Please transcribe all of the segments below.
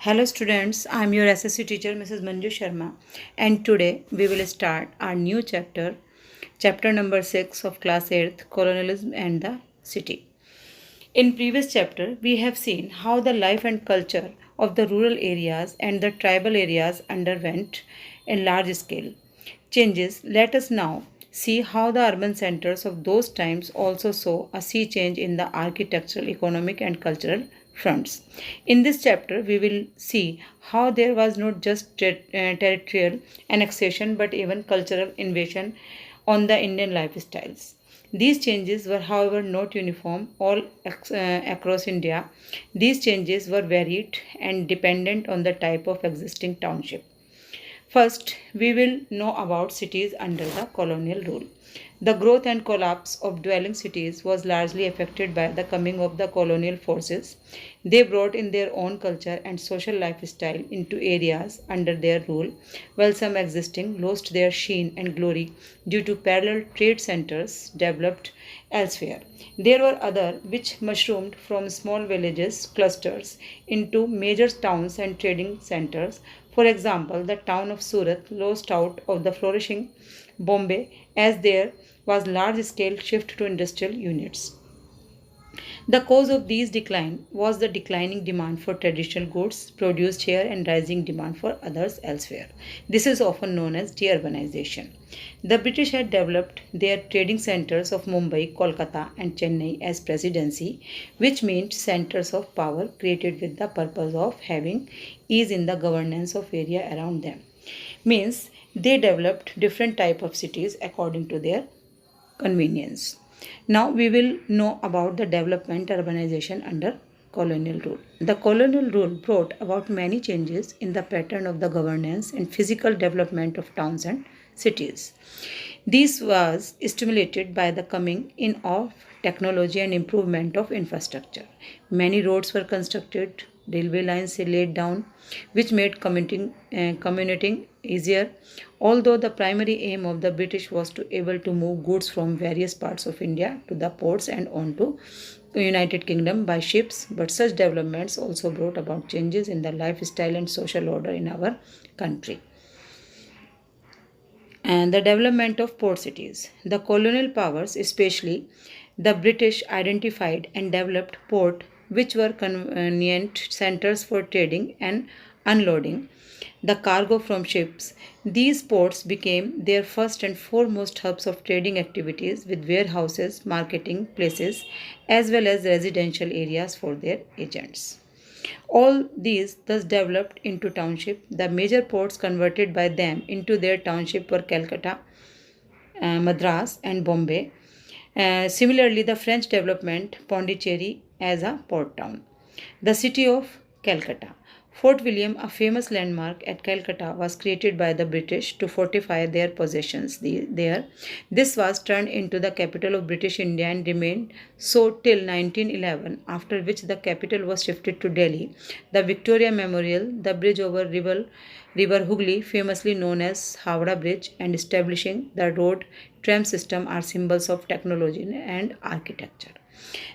Hello students, I am your SSC teacher Mrs. Manju Sharma, and today we will start our new chapter number 6 of class 8th, Colonialism and the City. In previous chapter we have seen how the life and culture of the rural areas and the tribal areas underwent in large scale changes. Let us now see how the urban centers of those times also saw a sea change in the architectural, economic, and cultural fronts. In this chapter, we will see how there was not just territorial annexation but even cultural invasion on the Indian lifestyles. These changes were, however, not uniform all across India. These changes were varied and dependent on the type of existing township. First, we will know about cities under the colonial rule. The growth and collapse of dwelling cities was largely affected by the coming of the colonial forces. They brought in their own culture and social lifestyle into areas under their rule, while some existing lost their sheen and glory due to parallel trade centers developed elsewhere. There were others which mushroomed from small villages clusters into major towns and trading centers. For example, the town of Surat lost out of the flourishing Bombay as there was large scale shift to industrial units. The cause of these decline was the declining demand for traditional goods produced here and rising demand for others elsewhere. This is often known as deurbanization. The British had developed their trading centers of Mumbai, Kolkata, and Chennai as presidency, which meant centers of power created with the purpose of having ease in the governance of area around them. Means they developed different type of cities according to their convenience. Now we will know about the development urbanization under colonial rule. The colonial rule brought about many changes in the pattern of the governance and physical development of towns and cities. This was stimulated by the coming in of technology and improvement of infrastructure. Many roads were constructed, railway lines laid down, which made commuting easier. Although the primary aim of the British was to able to move goods from various parts of India to the ports and on to United Kingdom by ships, but such developments also brought about changes in the lifestyle and social order in our country. And the development of port cities. The colonial powers, especially the British, identified and developed port which were convenient centers for trading and unloading the cargo from ships. These ports became their first and foremost hubs of trading activities with warehouses, marketing places, as well as residential areas for their agents. All these thus developed into township. The major ports converted by them into their township were Calcutta, Madras, and Bombay. Similarly, the French development Pondicherry as a port town. The city of Calcutta. Fort William, a famous landmark at Calcutta, was created by the British to fortify their possessions there. This was turned into the capital of British India and remained so till 1911, after which the capital was shifted to Delhi. The Victoria Memorial, the bridge over River Hooghly, famously known as Howrah Bridge, and establishing the road tram system are symbols of technology and architecture.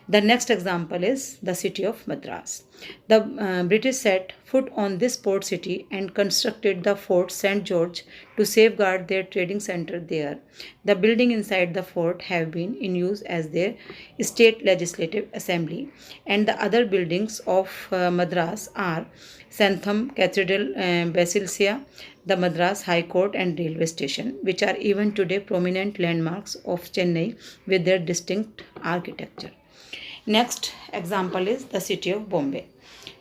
The next example is the city of Madras. The British set foot on this port city and constructed the Fort St. George to safeguard their trading center there. The building inside the fort have been in use as their state legislative assembly, and the other buildings of Madras are Santham Cathedral, Basilica, the Madras High Court and railway station, which are even today prominent landmarks of Chennai with their distinct architecture. Next example is the city of Bombay.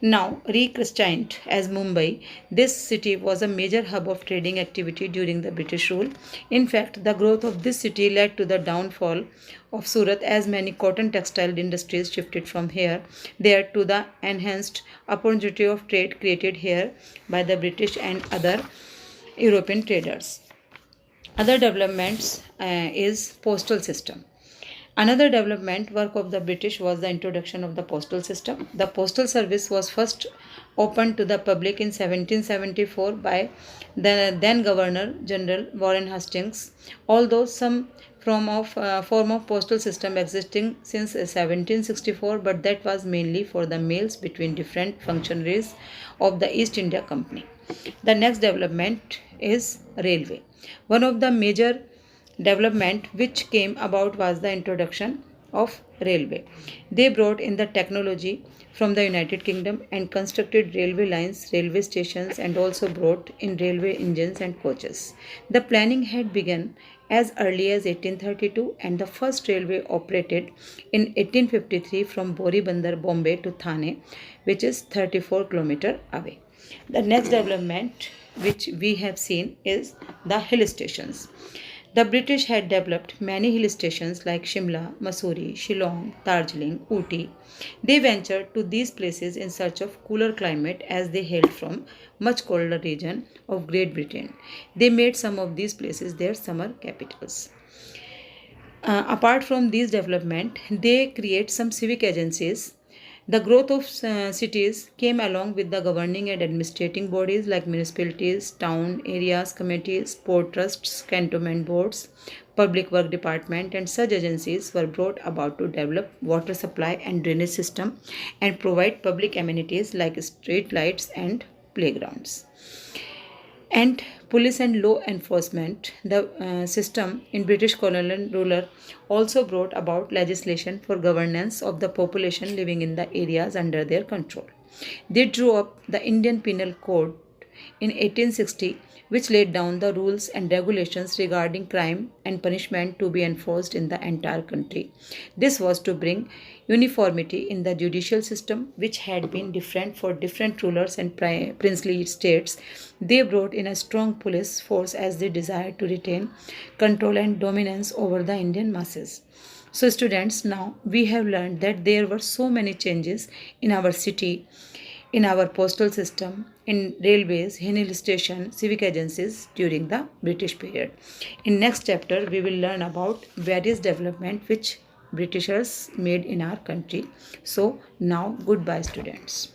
Now rechristened as Mumbai, this city was a major hub of trading activity during the British rule. In fact, the growth of this city led to the downfall of Surat as many cotton textile industries shifted from there to the enhanced opportunity of trade created here by the British and other European traders. Other developments is postal system. Another development work of the British was the introduction of the postal system. The postal service was first opened to the public in 1774 by the then Governor General Warren Hastings. Although some form of postal system existing since 1764, but that was mainly for the mails between different functionaries of the East India Company. The next development is railway. One of the major development which came about was the introduction of railway. They brought in the technology from the United Kingdom and constructed railway lines, railway stations, and also brought in railway engines and coaches. The planning had begun as early as 1832, and the first railway operated in 1853 from Boribandar, Bombay to Thane, which is 34 km away. The next development which we have seen is the hill stations. The British had developed many hill stations like Shimla, Mussoorie, Shillong, Darjeeling, Ooty. They ventured to these places in search of cooler climate as they hailed from much colder region of Great Britain. They made some of these places their summer capitals. Apart from these development, they create some civic agencies. The growth of cities came along with the governing and administrating bodies like municipalities, town areas, committees, port trusts, cantonment boards, public work department, and such agencies were brought about to develop water supply and drainage system and provide public amenities like street lights and playgrounds. And police and law enforcement, the system in British colonial ruler also brought about legislation for governance of the population living in the areas under their control. They drew up the Indian Penal Code in 1860, which laid down the rules and regulations regarding crime and punishment to be enforced in the entire country. This was to bring uniformity in the judicial system, which had been different for different rulers and princely states. They brought in a strong police force as they desired to retain control and dominance over the Indian masses. So, students, now we have learned that there were so many changes in our city, in our postal system, in railways, in hill station, civic agencies during the British period. In next chapter, we will learn about various development which Britishers made in our country. So now, goodbye, students.